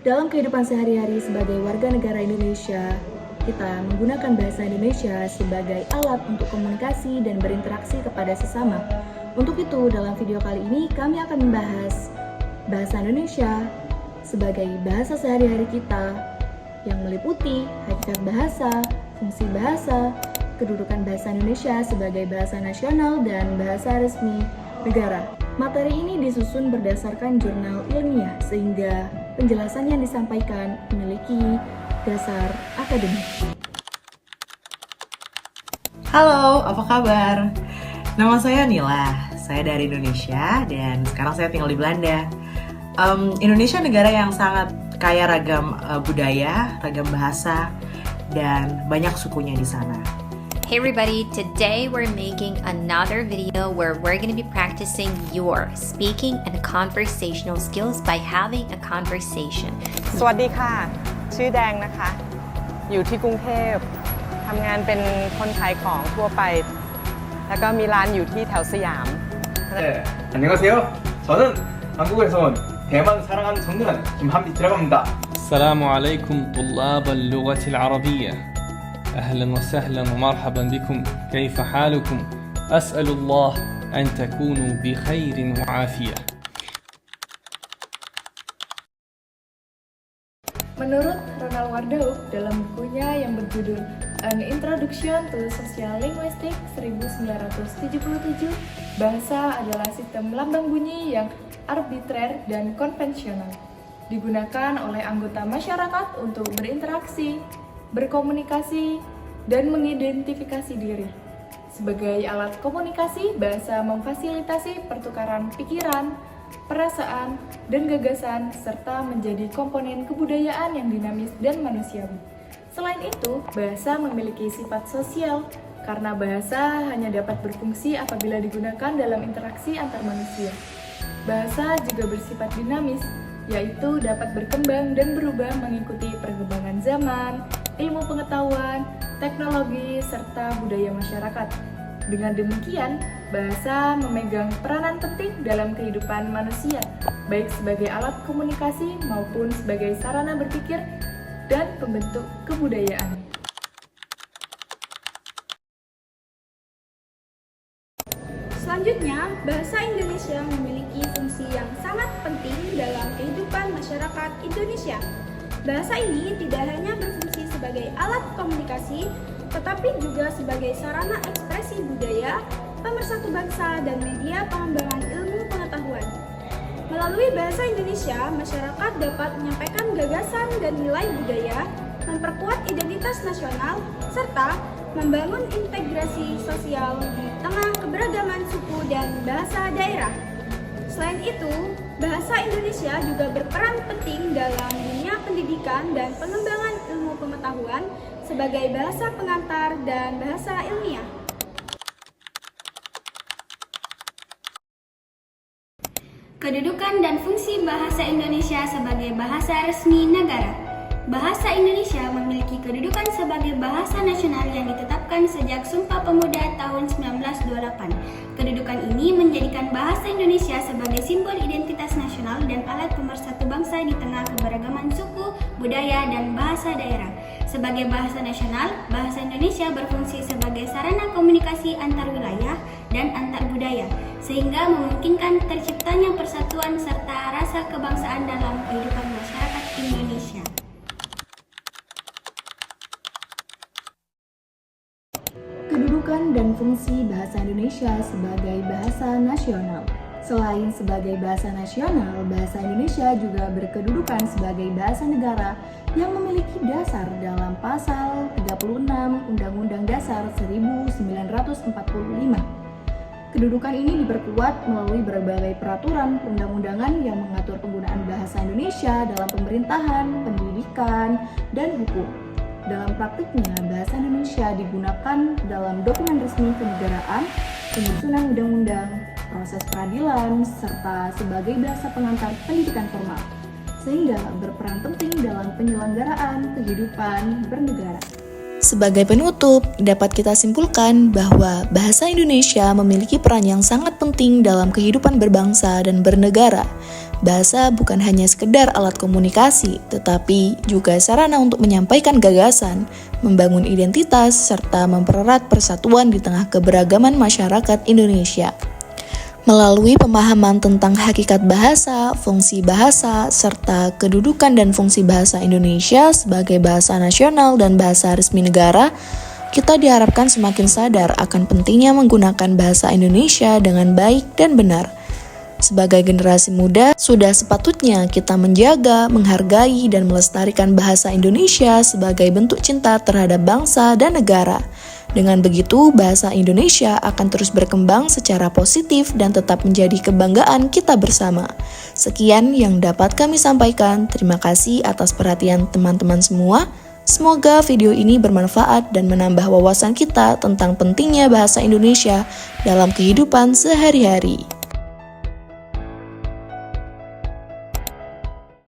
Dalam kehidupan sehari-hari sebagai warga negara Indonesia, kita menggunakan bahasa Indonesia sebagai alat untuk komunikasi dan berinteraksi kepada sesama. Untuk itu, dalam video kali ini kami akan membahas bahasa Indonesia sebagai bahasa sehari-hari kita yang meliputi hakikat bahasa, fungsi bahasa, kedudukan bahasa Indonesia sebagai bahasa nasional dan bahasa resmi negara. Materi ini disusun berdasarkan jurnal ilmiah sehingga penjelasan yang disampaikan memiliki dasar akademik. Halo, apa kabar? Nama saya Nila, saya dari Indonesia dan sekarang saya tinggal di Belanda. Indonesia negara yang sangat kaya ragam budaya, ragam bahasa, dan banyak sukunya di sana. Hey everybody, today we're making another video where we're going to be practicing your speaking and conversational skills by having a conversation. สวัสดีค่ะชื่อแดงนะคะอยู่ที่กรุงเทพทำงานเป็นคนขายของทั่วไปแล้วก็มีร้านอยู่ที่แถวสยาม 네, 안녕하세요. 저는 한국에서 온 대만 사랑하는 청년 김한빛이라고 합니다. السلام عليكم طلاب اللغة العربية أهلا وسهلا ومرحبا بكم كيف حالكم أسأل الله أن تكونوا بخير وعافية. Menurut Ronald Wardauf dalam bukunya yang berjudul An Introduction to Social Linguistics 1977, bahasa adalah sistem lambang bunyi yang arbitrer dan konvensional, digunakan oleh anggota masyarakat untuk berinteraksi, berkomunikasi, dan mengidentifikasi diri. Sebagai alat komunikasi, bahasa memfasilitasi pertukaran pikiran, perasaan, dan gagasan, serta menjadi komponen kebudayaan yang dinamis dan manusiawi. Selain itu, bahasa memiliki sifat sosial, karena bahasa hanya dapat berfungsi apabila digunakan dalam interaksi antar manusia. Bahasa juga bersifat dinamis, yaitu dapat berkembang dan berubah mengikuti perkembangan zaman, ilmu pengetahuan, teknologi, serta budaya masyarakat. Dengan demikian, bahasa memegang peranan penting dalam kehidupan manusia, baik sebagai alat komunikasi maupun sebagai sarana berpikir dan pembentuk kebudayaan. Selanjutnya, bahasa Indonesia memiliki fungsi yang sangat penting dalam kehidupan masyarakat Indonesia. Bahasa ini tidak hanya berfungsi sebagai alat komunikasi, tetapi juga sebagai sarana ekspresi budaya, pemersatu bangsa, dan media pengembangan ilmu pengetahuan. Melalui bahasa Indonesia, masyarakat dapat menyampaikan gagasan dan nilai budaya, memperkuat identitas nasional, serta membangun integrasi sosial di tengah keberagaman suku dan bahasa daerah. Selain itu, bahasa Indonesia juga berperan penting dalam dunia pendidikan dan pengembangan ilmu pengetahuan sebagai bahasa pengantar dan bahasa ilmiah. Kedudukan dan fungsi bahasa Indonesia sebagai bahasa resmi negara. Bahasa Indonesia memiliki kedudukan sebagai bahasa nasional yang ditetapkan sejak Sumpah Pemuda tahun 1928. Kedudukan ini menjadikan bahasa Indonesia sebagai simbol identitas nasional dan alat pemersatu bangsa di tengah keberagaman suku, budaya, dan bahasa daerah. Sebagai bahasa nasional, bahasa Indonesia berfungsi sebagai sarana komunikasi antar wilayah dan antar budaya, sehingga memungkinkan terciptanya persatuan serta rasa kebangsaan dalam kehidupan masyarakat Indonesia. Kedudukan dan fungsi bahasa Indonesia sebagai bahasa nasional. Selain sebagai bahasa nasional, bahasa Indonesia juga berkedudukan sebagai bahasa negara yang memiliki dasar dalam pasal 36 Undang-Undang Dasar 1945. Kedudukan ini diperkuat melalui berbagai peraturan perundang-undangan yang mengatur penggunaan bahasa Indonesia dalam pemerintahan, pendidikan, dan hukum. Dalam praktiknya, bahasa Indonesia digunakan dalam dokumen resmi kenegaraan, penyusunan undang-undang, proses peradilan, serta sebagai bahasa pengantar pendidikan formal, sehingga berperan penting dalam penyelenggaraan kehidupan bernegara. Sebagai penutup, dapat kita simpulkan bahwa bahasa Indonesia memiliki peran yang sangat penting dalam kehidupan berbangsa dan bernegara. Bahasa bukan hanya sekedar alat komunikasi, tetapi juga sarana untuk menyampaikan gagasan, membangun identitas, serta mempererat persatuan di tengah keberagaman masyarakat Indonesia. Melalui pemahaman tentang hakikat bahasa, fungsi bahasa, serta kedudukan dan fungsi bahasa Indonesia sebagai bahasa nasional dan bahasa resmi negara, kita diharapkan semakin sadar akan pentingnya menggunakan bahasa Indonesia dengan baik dan benar. Sebagai generasi muda, sudah sepatutnya kita menjaga, menghargai, dan melestarikan bahasa Indonesia sebagai bentuk cinta terhadap bangsa dan negara. Dengan begitu, bahasa Indonesia akan terus berkembang secara positif dan tetap menjadi kebanggaan kita bersama. Sekian yang dapat kami sampaikan. Terima kasih atas perhatian teman-teman semua. Semoga video ini bermanfaat dan menambah wawasan kita tentang pentingnya bahasa Indonesia dalam kehidupan sehari-hari.